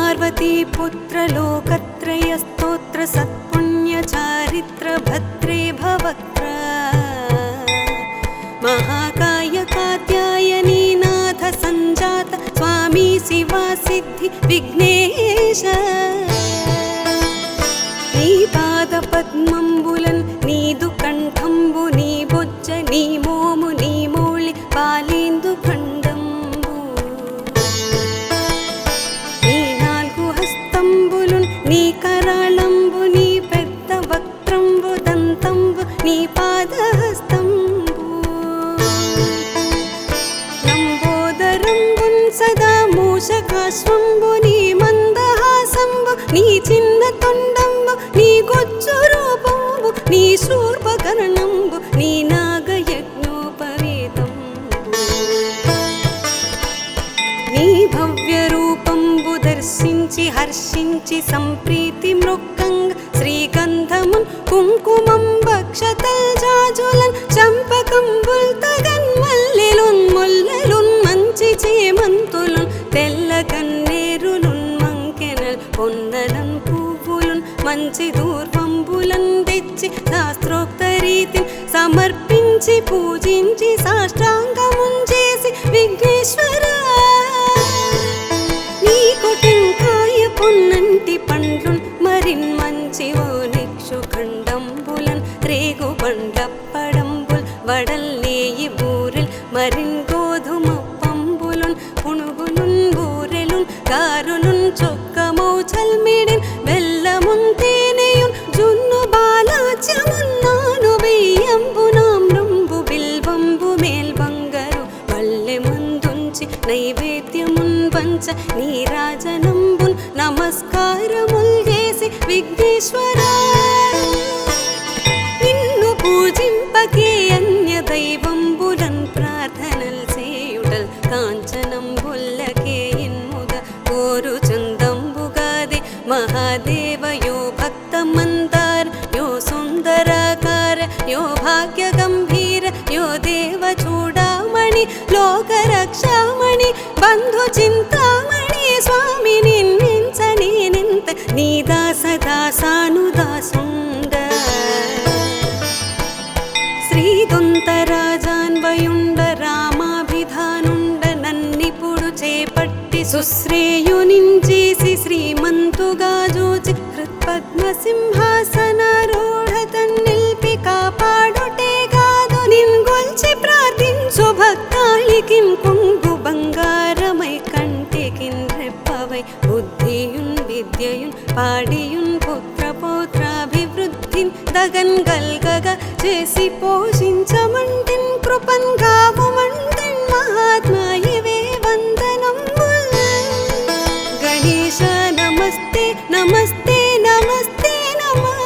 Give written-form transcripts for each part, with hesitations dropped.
पार्वती पुत्र लोकत्रय स्तोत्र सत्पुण्य चारित्र भद्रे भवक्त्र महाकाय कात्यायनी नाथ संजात स्वामी शिवा सिद्धि विघ्नेश नी पाद पद्मंबुलन नीदु कंठंबु नी बोज्ज नी मोमु नी मोळि पालेंदु खंडंबु नी नाल्गु हस्तंबुलुन नी कराळंबु नी पेद्द वक्त्रंबु दंतंबु नी पादहस्తంబు లంబోదరంబున్ సదా మూషకాశ్వంబు నీ మందహాసంబు నీ చిన్న తొండంబు నీ గొజ్జు రూపంబు నీ శూర్పకర్ణంబు నీ నాగయజ్ఞోపవేతంబు నీ భవ్య రూపంబు దర్శించి హర్షించి సంప్రీతి మృక్కంగ శ్రీగంధమున్ కుంకుమం భక్షతల్ జాజులన్ చంపకంబుల్ తగన్ మల్లెలున్ ముల్లెలున్ మంచి చేమంతులున్ తెల్ల కన్నేరులున్ మంకెనల్ పొన్నలన్ పువ్వులున్ మంచి దూర్వంబులన్ తెచ్చి శాస్త్రోక్త రీతిని సమర్పించి పూజించి సాష్టాంగమున్ చేసి విఘ్నేశ్వర నీకు టెంకాయ పొన్నంటి పండ్లున్ మరిన్ మంచి ఓ నిక్షు ఖండంబులన్ రేగు బండప్పడంబుల్ వడల్ నేయి బూరెల్ మరిన్ గోధుమ పంబులున్ పునుగులున్ బూరెలున్ గారులున్ చొక్కమౌ చల్మిడిన్ బెల్లమున్ తేనెయున్ జున్ను బాలాచ్యమున్ నాను బియ్యంబు నామ్రంబు బిల్వంబు మేల్బంగరు పల్లె మందుంచి నైవేద్యమున్ పంచ నీరాజనంబున్ నమస్కారముల్ చేసి విఘ్నేశ్వర నిన్ను పూజింపకే అన్య దైవంబులన్ ప్రార్థనల్ చేయుటల్ కాంచనంబుల్లకే ఇన్ముద కోరు చందంబుగాది మహాదేవ యో భక్త మందార యో సుందరాకార యో భాగ్య గంభీర యో దేవ చూడామణి లోక రక్షామణి బంధు చింతామణి స్వామి నిన్నించని నింత నీ దాస దాసానుదాసుండ శ్రీదొంతరాజాన్వయుండ రామాభిధానుండ నన్నిపుడు చేపట్టి సుశ్రేయునించేసి శ్రీమంతుగా జూచి హృత్పద్మసింహాసనారూఢ తన్నిల్పి కాపాడుటే కాదు నిన్గొల్చి ప్రార్థించు భక్తాళికిన్ కొంగు బంగారమై కంటికిన్ రెప్పవై బుద్ధియున్ విద్యయున్ పాడియున్ పుత్ర పౌత్రాభివృద్ధిన్ దగన్ గల్గగా చేసి పోషించమంటిన్ కృపన్ గావుమంటిన్ మహాత్మాయివే వందనంబుల్ గణేశ నమస్తే నమస్తే నమస్తే నమః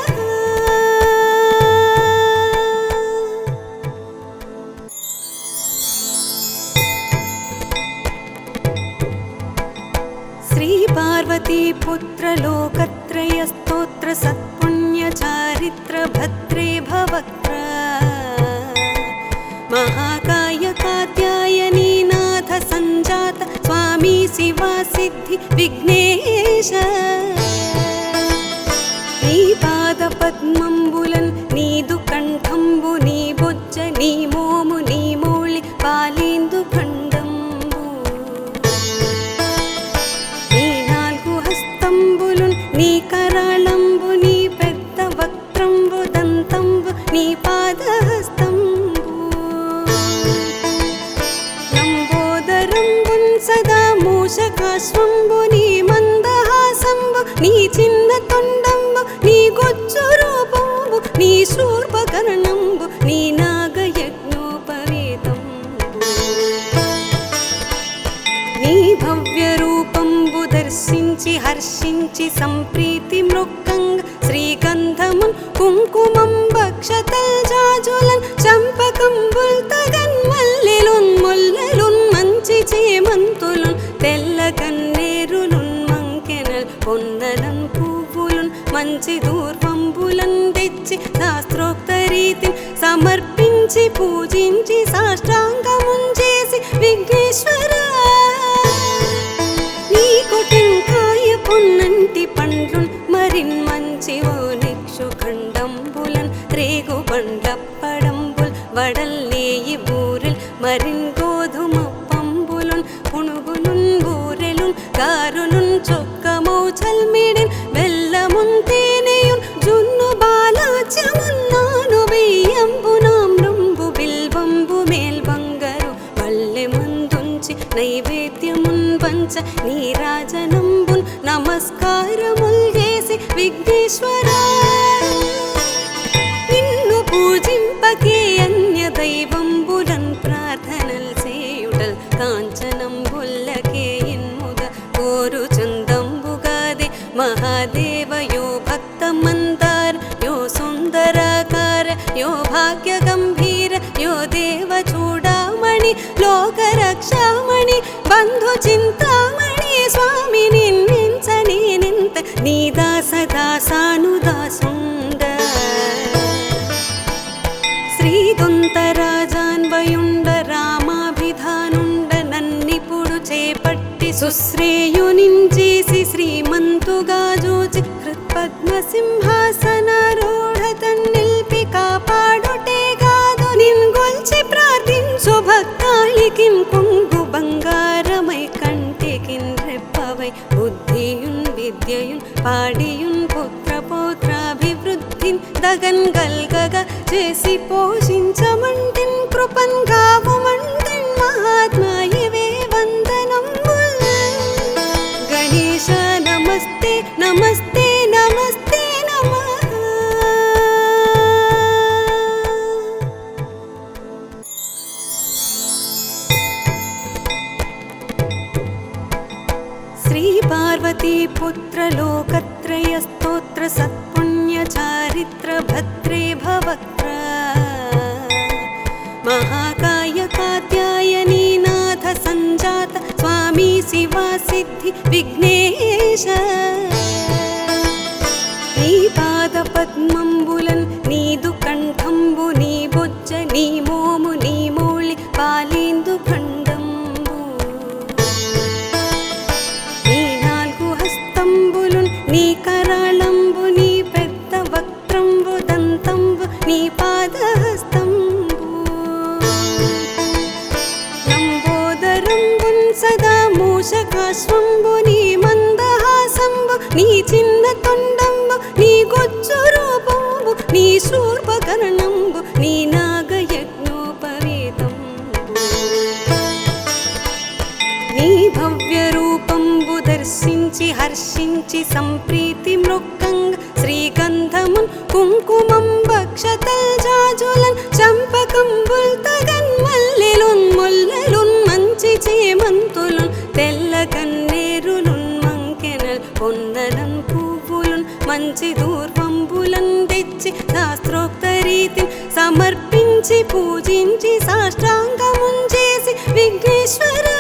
శ్రీ పార్వతీ పుత్ర లోకత్రయ స్తోత్ర సత్పుణ్య చారిత్ర భద్రే భవక్త్ర महाकाय कात्यायनी नाथ संजात स्वामी शिवा सिद्धि विघ्नेश नी पाद पद्मंबुलन नीदु कंठंबु नी बोज्ज नी मोमु नी मोळि पालेंदु खंडंबु नी नाल्गु हस्तंबुलुन नी कराळंबु नी पेद्द वक्त्रंबु दंतंबु नी पादहस्తంబు సదా మూషకాశ్వంబు నీ మందహాసంబు నీ చిన్న తొండంబు నీ గొజ్జు రూపంబు నీ శూర్పకర్ణంబు నీ నాగయజ్ఞోపవేతంబు నీ భవ్య రూపంబు దర్శించి హర్షించి సంప్రీతి మృక్కంగ శ్రీగంధమున్ కుంకుమం భక్షతల్ జాజులన్ చంపకంబుల్ తగన్ మల్లెలున్ ముల్లెలున్ మంచి చేమంతులున్ తెల్ల కన్నేరులున్ మంకెనల్ పొన్నలన్ పువ్వులున్ మంచి దూర్వంబులన్ తెచ్చి శాస్త్రోక్త రీతిని సమర్పించి పూజించి సాష్టాంగమున్ చేసి విఘ్నేశ్వర నీకు టెంకాయ పొన్నంటి వడల్నేయి బూరెల్ మరిన్ గోధుమ పంబులున్ పుణుగులున్ బూరెలున్ గారులున్ చొక్కమౌ చల్మిడిన్ బెల్లమున్ తేనెయున్ జున్ను బాలాచ్యమున్నాను బియ్యంబు నామ్రంబు బిల్వంబు మేల్బంగరు వల్లె ముందుంచి నైవేద్యమున్ పంచ నీరాజనంబున్ నమస్కారముల్ చేసి విఘ్నేశ్వరా నిన్ను పూజింపకే అన్య దైవంబులన్ ప్రార్థనల్ చేయుటల్ కాంచనంబుల్లకే ఇన్ముద కోరు చందంబుగాదే మహాదేవయో భక్తమందార యో సుందరాకార యో భాగ్య గంభీర యో దేవ చూడామణి లోకరక్షామణి బంధు చింతామణి స్వామి నిన్నించని నింత నీ దాసదాసానుదాసుండ శ్రీదొంతరాజాన్వయుండ రామాభిధానుండ నన్నిపుడు చేపట్టి సుశ్రేయునించేసి శ్రీమంతుగా జోచి హృత్పద్మసింహాసనారూఢ తన్నిల్పి కాపాడుటే కాదు నిన్గొల్చి ప్రార్థించు భక్తాళికిన్ కొంగు బంగారమై కంటికిన్ రెప్పవై బుద్ధియున్ విద్యయున్ పాడియున్ పుత్ర పౌత్రాభివృద్ధిన్ దగన్ గల్గగ చేసి పోషించమంటిన్ కృపన్ గావుమంటిన్ మహాత్మాయివే వందనంబుల్ గణేశ నమస్తే నమస్తే నమస్తే నమః శ్రీ పార్వతీ పుత్ర లోకత్రయ స్తోత్ర సత్పుణ్య చారిత్ర భద్రే భవక్త్ర మహాకాయ కాత్యాయనీ నాథ సంజాత స్వామి శివా సిద్ధి విఘ్నేశ నీ పాద పద్మంబులన్ నీదు కంఠంబు నీ బొజ్జ నీ మోము నీ మౌళి పాలేందు ఖండంబు నీ నాలుగు హస్తంబులున్ నీ కరాళంబు నీ పెద్ద వక్త్రంబు దంతంబు నీ పాదహస్తంబు లంబోదరంబున్ సదా మూషకాశ్వంబు నీ మందహాసంబు నీ చిన్న తొండంబు నీ గొచ్చు రూపంబు నీ శూర్పకర్ణంబు నీ నాగయజ్ఞోపవేతంబు నీ భవ్య రూపంబు దర్శించి హర్షించి సంప్రీతి మృక్కంగ శ్రీగంధమున్ కుంకుమం భక్షతల్ జాజులన్ చంపకంబుల్ తగన్ మల్లెలున్ ముల్లెలున్ మంచి చేమంతులున్ తెల్ల కన్నేరులున్ మంకెనల్ పొన్నలన్ పువ్వులున్ మంచి దూర్వంబులన్ తెచ్చి శాస్త్రోక్త రీతిని సమర్పించి పూజించి సాష్టాంగమున్ చేసి విఘ్నేశ్వరా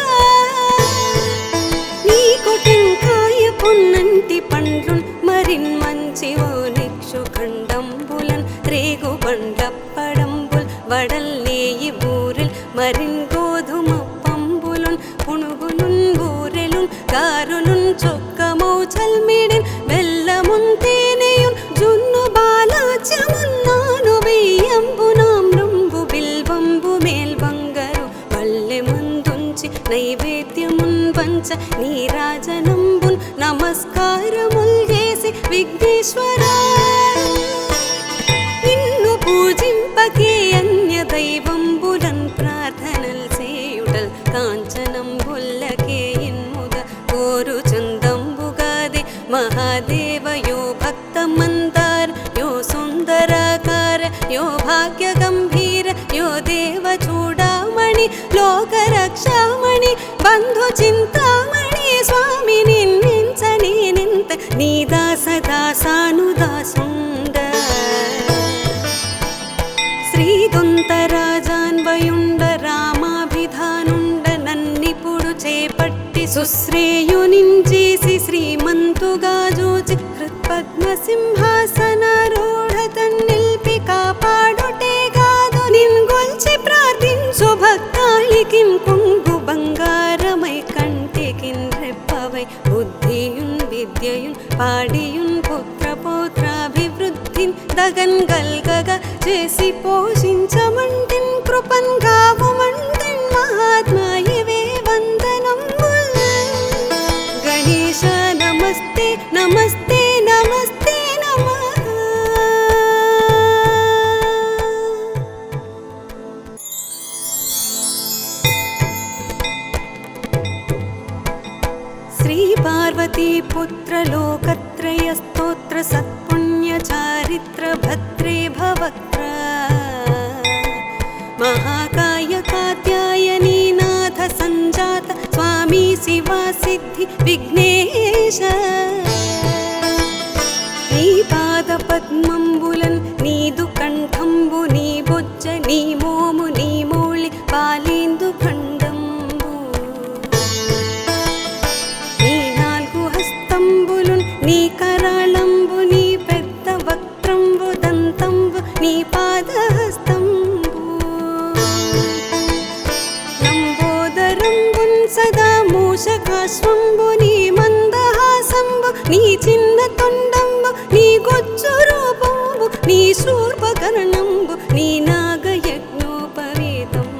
నీ కొటెంకాయ పొన్నంటి పండ్లున్ మరిన్ మంచి ఓ నిక్షు ఖండంబులన్ రేగు బండప్పడంబుల్ వడల్నేయి బూరెల్ మరిన్ గోధుమ పంబులున్ పుణుగులున్ బూరెలున్ గారులున్ చొక్కమౌ చల్మిడిన్ బెల్లమున్ తేనెయున్ జున్ను బాలాచ్యమున్నాను బియ్యంబు నామ్రంబు బిల్వంబు మేల్బంగరు వల్లె ముందుంచి నైవేద్యమున్ పంచ నీరాజనంబున్ నమస్కారముల్ చేసి విఘ్నేశ్వరా నిన్ను పూజింపకే అన్య దైవంబులన్ ప్రార్థనల్ చేయుటల్ కాంచనంబుల్లకే ఇన్ముద కోరు చందంబుగాదే మహాదేవయో భక్తమందార యో సుందరాకార యో భాగ్య గంభీర యో దేవ చూడామణి లోకరక్షామణి బంధు చింతామణి స్వామి నిన్నించని నింత నీ దాసదాసానుదాసుండ శ్రీదొంతరాజాన్వయుండ రామాభిధానుండ నన్నిపుడు చేపట్టి సుశ్రేయునించేసి శ్రీమంతుగా జోచి హృత్పద్మసింహాసనారూఢ తన్నిల్పి కాపాడుటే కాదు నిన్గొల్చి ప్రార్థించు భక్తాళికిన్ కొంగు బంగారమై కంటికిన్ రెప్పవై బుద్ధియున్ విద్యయున్ పాడియున్ పుత్ర పౌత్రాభివృద్ధిన్ దగన్ గల్గగ చేసి పోషించమంటిన్ కృపన్ గావుమంటన్ మహాత్మా ఇవే వందనంబుల్ గణేశ నమస్తే నమస్తే నమస్తే నమః. శ్రీ పార్వతీ పుత్ర లోకత్రయ స్తోత్ర సత్పుణ్య చారిత్ర భద్రే భవక్త్ర మహాకాయ కాత్యాయనీ నాథ సంజాత స్వామి శివా సిద్ధి విఘ్నేశ. నీ పాద పద్మంబులన్ నీదు కంఠంబు నీ బొజ్జ నీ మోము నీ మౌళి పాలేందు ఖండంబు నీ నాలుగు హస్తంబులున్ నీ కరాళంబు నీ పెద్ద వక్త్రంబు దంతంబు నీ పాదహస్తంబు లంబోదరంబున్ సదా మూషకాశ్వంబు నీ మందహాసంబు నీ చిన్న తొండంబు నీ గొజ్జు రూపంబు నీ శూర్పకర్ణంబు నీ నాగయజ్ఞోపవీతంబు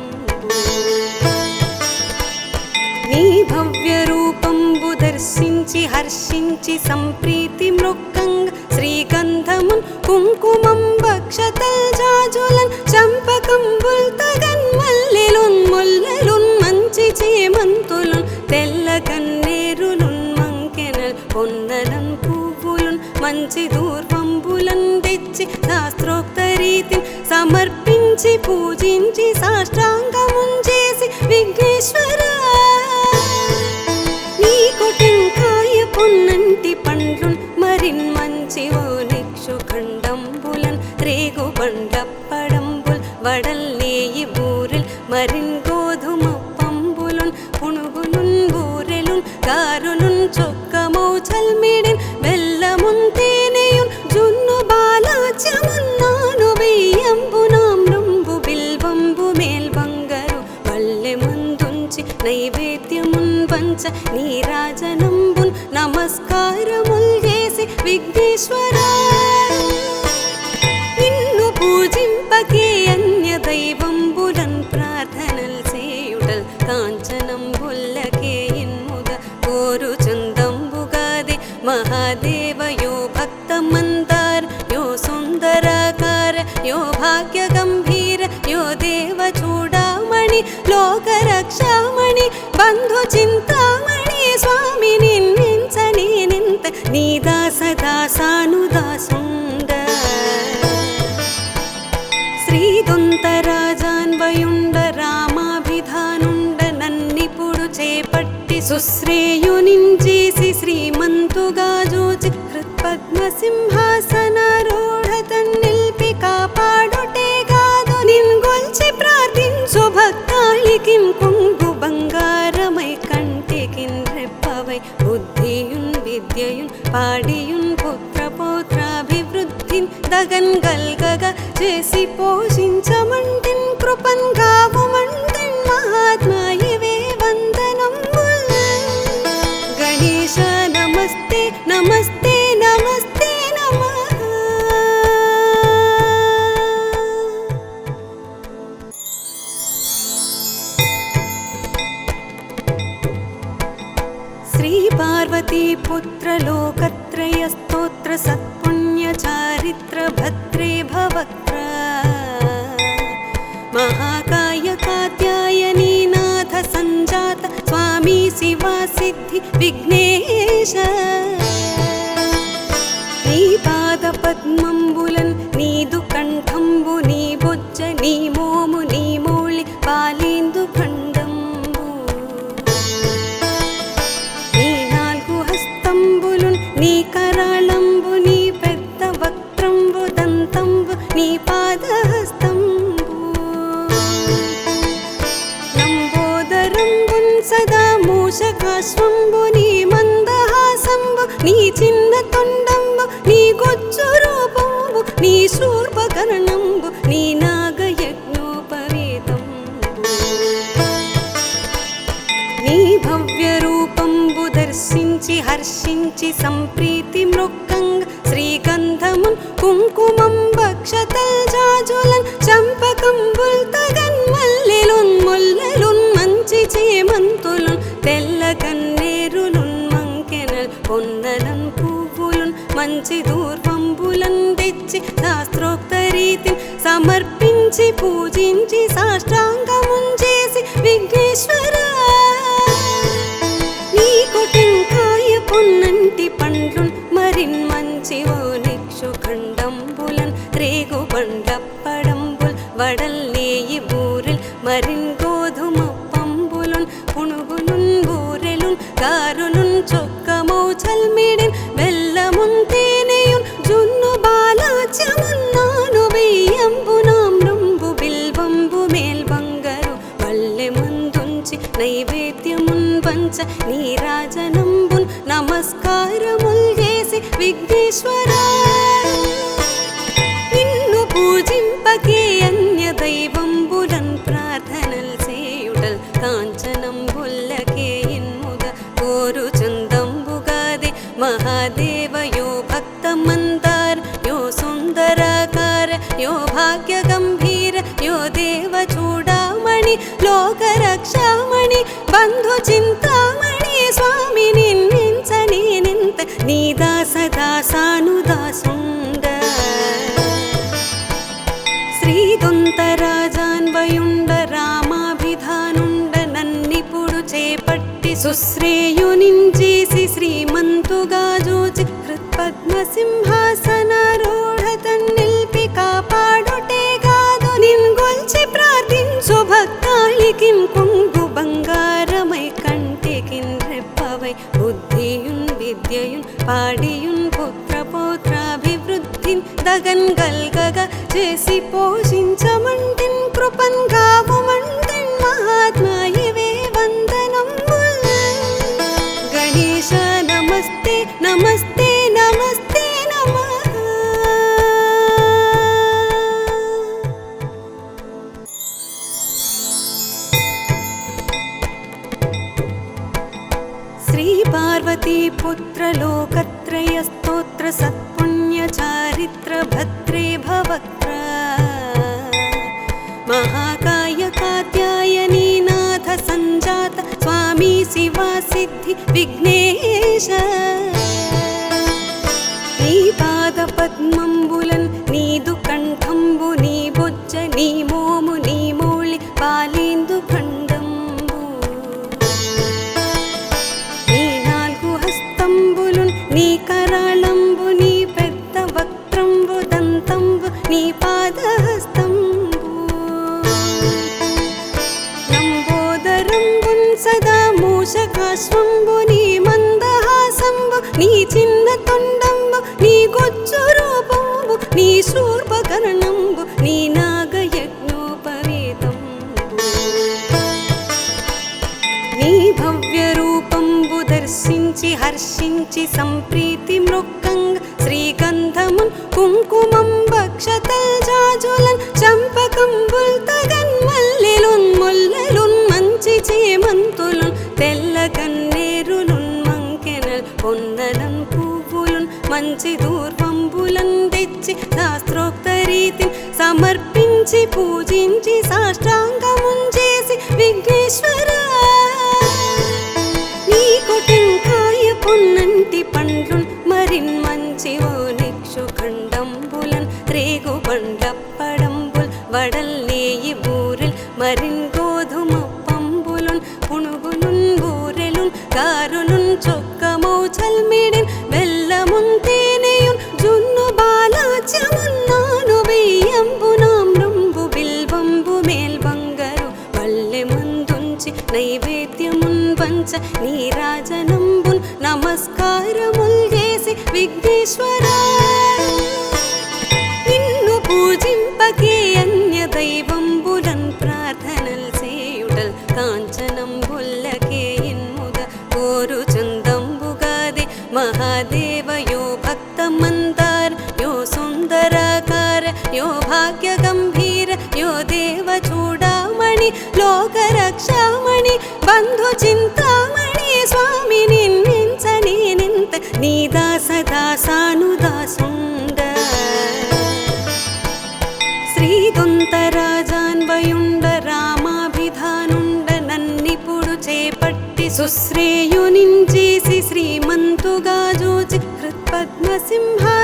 నీ భవ్య రూపంబు దర్శించి హర్షించి సంప్రీతి మృక్కంగ శ్రీగంధమున్ కుంకుమం భక్షతల్ జాజులన్ చంపకంబుల్ తగన్ మల్లెలున్ ముల్లెలున్ మంచి చేమంతులున్ తెల్ల కన్నేరులున్ మంకెనల్ పొన్నలన్ పువ్వులున్ మంచి దూర్వంబులన్ తెచ్చి శాస్త్రోక్త రీతిని సమర్పించి పూజించి సాష్టాంగమున్ చేసి విఘ్నేశ్వర నీ కొటెంకాయ పొన్నంటి పండ్లున్ మరిన్ మంచి ఓ నిక్షు ఖండంబులన్ రేగు బండప్పడంబుల్ వడల్ నేయి బూరెల్ మరిన్ గోధుమ పంబులున్ పునుగులున్ బూరెలున్ గారులున్ చొక్కమౌ చల్మిడిన్ బెల్లమున్ తేనెయున్ జున్ను బాలాచ్యమున్ నాను వెయ్యంబునామ్రంబు బిల్వంబు మేల్బంగరు వల్లె ముందుంచి నైవేద్యమున్ వంచ నీరాజనంబున్ నమస్కారముల్ చేసి విఘ్నేశ్వర నిన్ను పూజింపకే అన్య దైవంబులన్ ప్రార్థనల్ చేయుటల్ కాంచనంబుల్లకే ఇన్ముద కోరు చందంబుగాదే మహాదేవ యో భక్త మందార యో సుందరాకార యో భాగ్య గంభీర యో దేవ చూడామణి లోక రక్షామణి బంధు చింతామణి స్వామి నిన్నించని నింత నీ దాస దాసానుదాసుండ శ్రీదొంతరాజాన్వయుండ రామాభిధానుండ నన్నిపుడు చేపట్టి సుశ్రేయునించేసి శ్రీమంతుగా జోచి హృత్పద్మ సింహాసనారూఢ తన్నిల్పి కాపాడుటే గాదు నిన్గొల్చి ప్రార్థించు భక్తాళికిన్ కొంగు బంగారమై కంటికిన్ రెప్పవై బుద్ధియున్ విద్యయున్ పాడియున్ పుత్ర పౌత్రాభివృద్ధిన్ దగన్ గల్గగా చేసి పోషించమంటిన్ కృపన్ గావుమంటిన్ మహాత్మా ఇవే వందనంబుల్ గణేశ నమస్తే నమస్తే నమస్తే నమః. శ్రీ పార్వతీ పుత్ర లోకత్రయ స్తోత్ర సత్పుణ్య చారిత్ర భద్రే భవక్త్ర మహాకాయ కాత్యాయనీ నాథ సంజాత స్వామి శివా సిద్ధి విఘ్నేశ. నీ పాద పద్మంబులన్ నీదు కంఠంబు నీ బొజ్జ నీ మోము నీ మౌళి పాలేందు ఖండంబు నీ నాలుగు హస్తంబులున్ నీ కరాళంబు నీ పెద్ద వక్త్రంబు దంతంబు నీ పాదహస్తంబు లంబోదరంబున్ సదా మూషకాశ్వంబు నీ మందహాసంబు నీ చిన్న తొండంబు నీ గొజ్జు రూపంబు నీ శూర్పకర్ణంబు నీ నాగయజ్ఞోపవీతంబు నీ భవ్య రూపంబు దర్శించి హర్షించి సంప్రీతి మృక్కంగ శ్రీగంధమున్ కుంకుమం భక్షతల్ జాజులన్ చంపకంబుల్ తగన్ మంచి దూర్వంబులం తెచ్చి శాస్త్రోక్త రీతిని సమర్పించి పూజించి సాష్టాంగముం చేసి విఘ్నేశ్వర నీకు టెంకాయ పొన్నంటి పండ్లున్ మరిన్ మంచివో నిక్షు ఖండంబులన్ రేగు బండప్పడంబుల్ వడల్లేయి బూరెల్ మరిన్ గోధుమ పంబులున్ పుణుగులున్ బూరెలున్ కారులున్ చొక్కమౌ చల్మిడిన్ బెల్లమున్ తేనెయున్ జున్ను బాలాచ్యమున్నాను వెయ్యంబు నామ్రంబు బిల్వంబు మేల్బంగరు వల్లె మందుంచి నైవేద్యమున్ పంచ నీరాజనంబున్ నమస్కారముల్ చేసి విఘ్నేశ్వరా నిన్ను పూజింపకే అన్య దైవంబులన్ ప్రార్థనల్ చేయుటల్ కాంచనంబుల్లకే ఇన్ముగ కోరు చందంబుగాదే మహాదేవ యో భక్త మందార యో సుందరాకార యో భాగ్య గంభీర యో దేవ చూడామణి లోక రక్షామణి బంధు చింతామణి స్వామి నిన్నించని నింత నీ దాస దాసానుదాసుండ శ్రీదొంతరాజాన్వయుండ రామాభిధానుండ నన్నిపుడు చేపట్టి సుశ్రేయునించేసి శ్రీమంతుగా జూచి హృత్పద్మసింహాసనారూఢ తన్నిల్పి కాపాడుటే కాదు నిన్గొల్చి ప్రార్థించు భక్తాళికిన్ కొంగు బంగారమై కంటికిన్ రెప్పవై బుద్ధియున్ విద్యయున్ పాడియున్ పుత్ర పౌత్రాభివృద్ధిన్ దగన్ గల్గగా చేసి పోషించమంటిన్ కృపన్ గావుమంటిన్ మహాత్మా ఇవే వందనంబుల్ గణేశ నమస్తే నమస్తే నమస్తే నమః శ్రీ పార్వతీ పుత్ర లోకత్రయ స్తోత్ర సత్పుణ్య చారిత్ర భద్రే భవక్త్ర మహాకాయ కాత్యాయనీ నాథ సంజాత స్వామి శివా సిద్ధి విఘ్నేశ నీ పాద పద్మంబులన్ నీదు కంఠంబు నీ బొజ్జ నీ మోము నీ మౌళి పాలేందు ఖండంబు నీ నాలుగు హస్తంబులున్ నీ కరాళంబు నీ పెద్ద వక్త్రంబు దంతంబు నీ పాదహస్తంబు లంబోదరంబున్ సదా మూషకాశ్వంబు నీ మందహాసంబు నీ చిన్న తొండంబు నీ గొజ్జు రూపంబు నీ శూర్పకర్ణంబు నీ నాగయజ్ఞోపవేతంబు నీ భవ్య రూపంబు దర్శించి హర్షించి సంప్రీతి మృక్కంగ శ్రీగంధమున్ కుంకుమం భక్షతల్ జాజులన్ చంపకంబుల్ తగన్ మల్లెలున్ ముల్లెలున్ మంచి చేమంతులున్ తెల్ల గన్నేరులున్ మంకెనల్ పొన్నలన్ పువ్వులున్ మంచి దూర్వంబులన్ తెచ్చి శాస్త్రోక్త రీతిని సమర్పించి పూజించి సాష్టాంగముం చేసి విఘ్నేశ్వర నీకు టెంకాయ పొన్నంటి పండ్లున్ మరిన్ మంచివో నిక్షు ఖండంబులన్ రేగు బండప్పడంబుల్ వడల్లేయి బూరెల్ మరిన్ గోధుమ పంబులున్ పుణుగులున్ బూరెలున్ కారులున్ చొక్కమౌ చల్మిడిన్ బెల్లమున్ తేనెయున్ జున్ను బాలాచ్యమున్నాను వెయ్యంబు నామ్రంబు బిల్వంబు మేల్బంగరు వల్లె మందుంచి నైవేద్యమున్ పంచ నీరాజనంబున్ నమస్కారముల్ చేసి విఘ్నేశ్వరా నిన్ను పూజింపకే అన్య దైవంబులన్ ప్రార్థనల్ చేయుటల్ కాంచనంబుల్లకే ఇన్ముగ కోరు చందంబుగాదే మహాదేవ యో భక్త మందార యో సుందరాకార యో భాగ్య గంభీర యో దేవ చూడామణి లోక రక్షామణి బంధు చింతామణి స్వామి నిన్నించని నింత నీ దాస దాసానుదాసుండ శ్రీదొంతరాజాన్వయుండ రామాభిధానుండ నన్నిపుడు చేపట్టి సుశ్రేయునించేసి శ్రీమంతుగా జూచి హృత్పద్మసింహా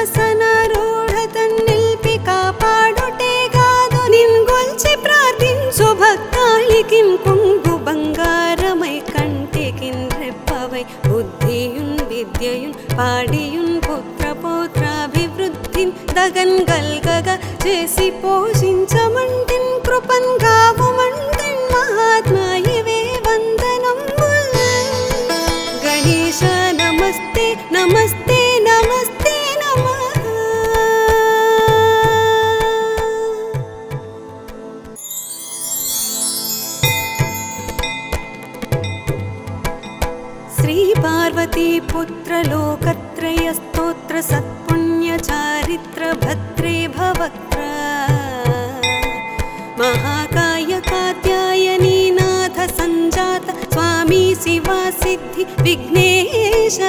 కొంగు బంగారమై కంటికిన్ రెప్పవై బుద్ధియున్ విద్యయున్ పాడియున్ పుత్ర పౌత్రాభివృద్ధిన్ దగన్ గల్గగా చేసి పోషించమంటిన్ కృపన్ గావుమంటిన్ మహాత్మా ఇవే వందనంబుల్. గణేశ నమస్తే నమస్తే నమస్తే నమః. శ్రీ పార్వతీ పుత్ర లోకత్రయ స్తోత్ర సత్పుణ్య చారిత్ర భద్రే భవక్త్ర మహాకాయ కాత్యాయనీ నాథ సంజాత స్వామి శివా సిద్ధి విఘ్నేశ.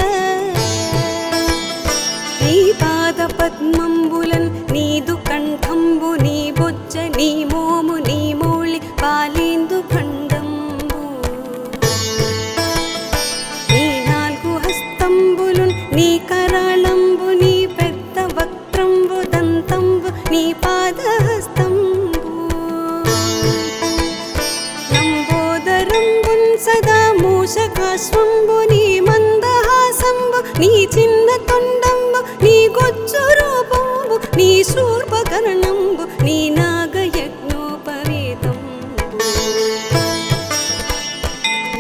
నీ పాద పద్మంబులన్ నీదు కంఠంబు నీ బొజ్జ నీ మోము నీ మౌళి పాలేందు ఖండంబు నీ నాలుగు హస్తంబులున్ నీ కరాళంబు నీ పెద్ద వక్త్రంబు దంతంబు నీ పాదహస్తంబు లంబోదరంబున్ సదా మూషకాశ్వంబు నీ మందహాసంబు నీ చిన్న తొండంబు నీ గొచ్చు రూపంబు నీ శూర్పకర్ణంబు నీ నాగయజ్ఞోపవేతంబు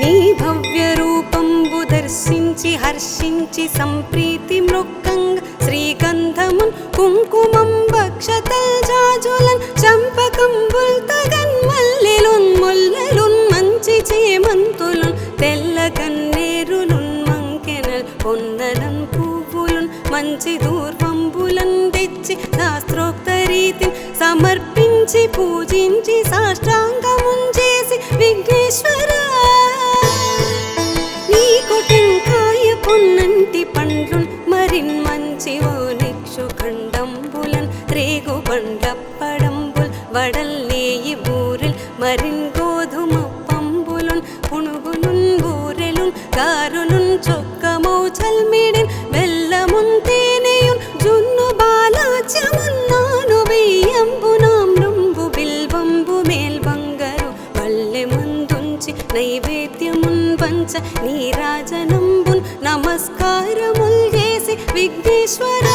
నీ భవ్య రూపంబు దర్శించి హర్షించి సంప్రీతి మృక్కంగ శ్రీగంధమున్ కుంకుమం భక్షతల్ జాజులన్ చంపకంబుల్ తగన్ మల్లెలున్ ముల్లెలున్ మంచి చేమంతులున్ తెల్ల గన్నేరులున్ మంకెనల్ పొన్నలన్ పువ్వులున్ మంచి దూర్వంబులన్ తెచ్చి శాస్త్రోక్త రీతిని సమర్పించి పూజించి సాష్టాంగమున్ చేసి విఘ్నేశ్వర నీకు టెంకాయ పొన్నంటి పండ్లున్ మరిన్ మంచి ఓ నిక్షు ఖండంబులన్ రేగు బండప్పడంబుల్ వడల్లేయి బూరెల్ మరిన్ గోధుమ పంబులున్ పునుగులున్ బూరెలున్ గారులున్ చొక్కమౌ చల్మిడిన్ బెల్లమున్ తేనెయున్ జున్ను బాలాచ్యమున్నాను బియ్యంబు నామ్రంబు బిల్వంబు మేల్బంగరు పల్లె ముందుంచి నైవేద్యమున్ పంచ నీరాజనంబున్ నమస్కారముల్ చేసి విఘ్నేశ్వర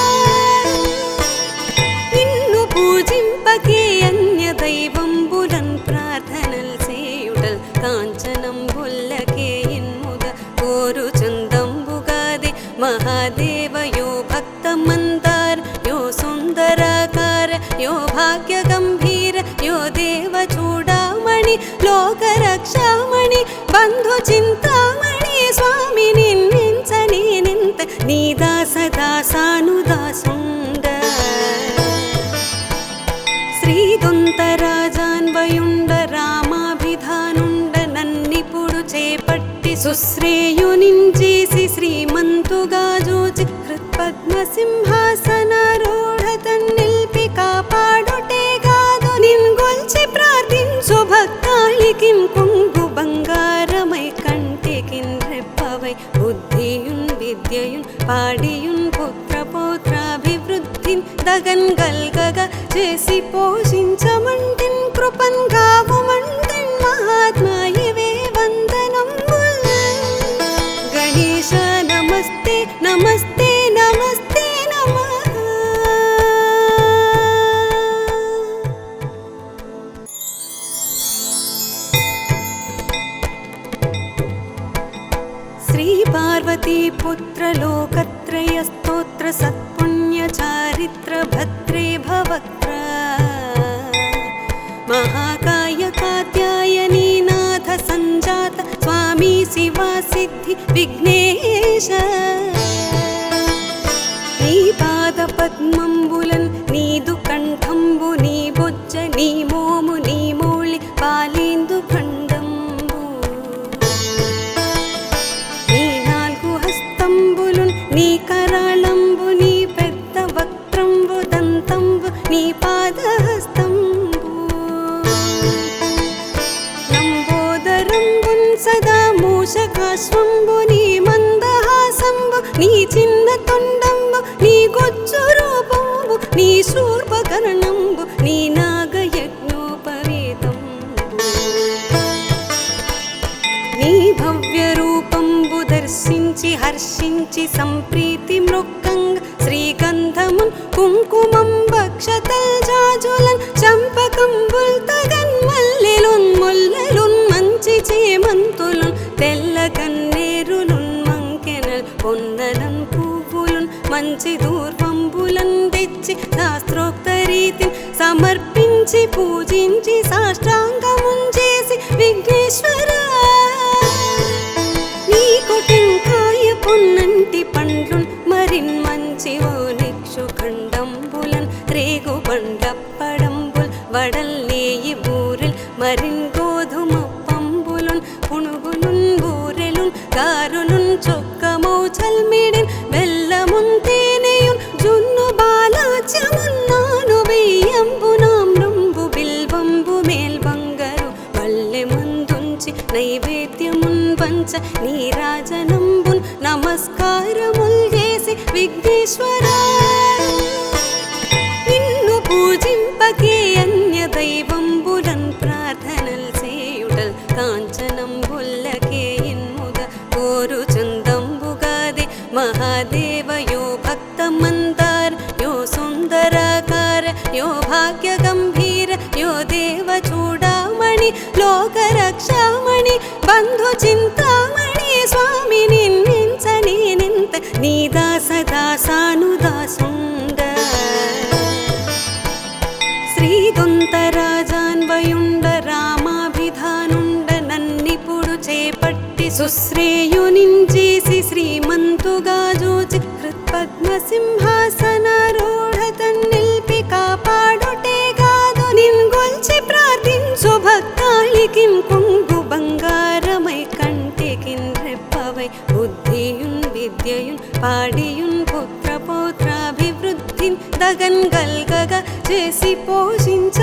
నిన్ను పూజింపకే అన్య దైవంబులన్ ప్రార్థనల్ చేయుటల్ కాంచనంబుల్లకే ఇన్ముద కోరు చందంబుగాది మహాదేవ యో భక్త మందార యో సుందరాకార యో భాగ్య గంభీర యో దేవ చూడామణి లోక రక్షామణి బంధు చింతామణి స్వామి నిన్నించని నింత నీ దాస దాసానుదాసుండ శ్రీదొంతరాజాన్వయుండ రామాభిధానుండ నన్నిపుడు చేపట్టి సుశ్రేయునించేసి శ్రీమంతుగా జూచి హృత్పద్మ సింహాసనారూఢ తన్నిల్పి కాపాడుటే కాదు నిన్గొల్చి ప్రార్థించు భక్తాళికిన్ కొంగు బంగారమై కంటికిన్ రెప్పవై బుద్ధియున్ విద్యయున్ పాడియున్ పుత్ర పౌత్రాభివృద్ధిన్ దగన్ గల్గగా చేసి పోషించమంటిన్ కృపన్ గావుమంటిన్ మహాత్మా ఇవే వందనంబుల్. గణేశ నమస్తే నమస్తే నమస్తే నమః. శ్రీ పార్వతీ పుత్ర లోకత్రయ స్తోత్ర సత్పుణ్య చారిత్ర భద్రే భవక్త్ర మహాకాయ కాత్యాయనీ నాథ సంజాత స్వామి శివా సిద్ధి విఘ్నేశ. నీ పాద పద్మంబులన్ నీదు కంఠంబు నీ బొజ్జ నీ మోము నీ మౌళి పాలేందు ఖండంబు నీ నాలుగు హస్తంబులున్ నీ కరాళంబు నీ పెద్ద వక్త్రంబు దంతంబు నీ పాదహస్తంబు లంబోదరంబున్ సదా మూషకాశ్వంబు నీ మందహాసంబు నీ చిన్న తొండంబు నీ గొచ్చు రూపంబు నీ శూర్పకర్ణంబు నీ నాగయజ్ఞోపవేతంబు దర్శించి హర్షించి సంప్రీతి మృక్కంగ శ్రీగంధమున్ కుంకుమం భక్షతల్ జాజులన్ చంపకంబుల్ తగన్ మల్లెలున్ ముల్లెలున్ మంచి చేమంతులున్ తెల్ల కన్నేరులున్ మంకెనల్ పొన్నలన్ పువ్వులున్ మంచి దూర్వంబులన్ తెచ్చి శాస్త్రోక్త రీతిని సమర్పించి పూజించి సాష్టాంగమున్ చేసి విఘ్నేశ్వర నీకు టెంకాయ పొన్నంటి పండ్లున్ మరిన్ మంచి ఓ నిక్షు ఖండంబులన్ రేగు బండప్పడంబుల్ వడల్ నేయి బూరెల్ మరిన్ గోధుమ పంబులున్ పునుగులున్ బూరెలున్ గారులున్ చొక్కమౌ చల్మిడిన్ బెల్లమున్ తేనెయున్ జున్ను బాలాచ్యమున్నాను బియ్యంబు నామ్రంబు బిల్వంబు మేల్బంగరు పల్లె మందుంచి నైవేద్యమున్ పంచ నీరాజనంబున్ నమస్కారముల్ చేసి విఘ్నేశ్వర నిన్ను పూజింపకే అన్య దైవంబులన్ ప్రార్థనల్ చేయుటల్ కాంచనంబుల్లకే ఇన్ముద కోరు చందంబుగాది మహాదేవ యో భక్త మందార యో సుందరాకార యో భాగ్య గంభీర యో దేవ చూడామణి లోక రక్షామణి బంధు చింతామణి స్వామి నిన్నించని నింత నీ దాస దాసానుదాసుండ శ్రీదొంతరాజాన్వయుండ రామాభిధానుండ నన్నిపుడు చేపట్టి సుశ్రేయునించేసి శ్రీమంతుగా జూచి హృత్పద్మ సింహాసనారూఢ తన్నిల్పి కాపాడుటే కాదు నిన్గొల్చి ప్రార్థించు భక్తాళికిన్ కొంగు బంగారమై కంటికిన్ రెప్పవై బుద్ధియున్ విద్యయున్ పాడియున్ పుత్ర పౌత్రాభివృద్ధిన్ దగన్ గల్గగా చేసి పోషించి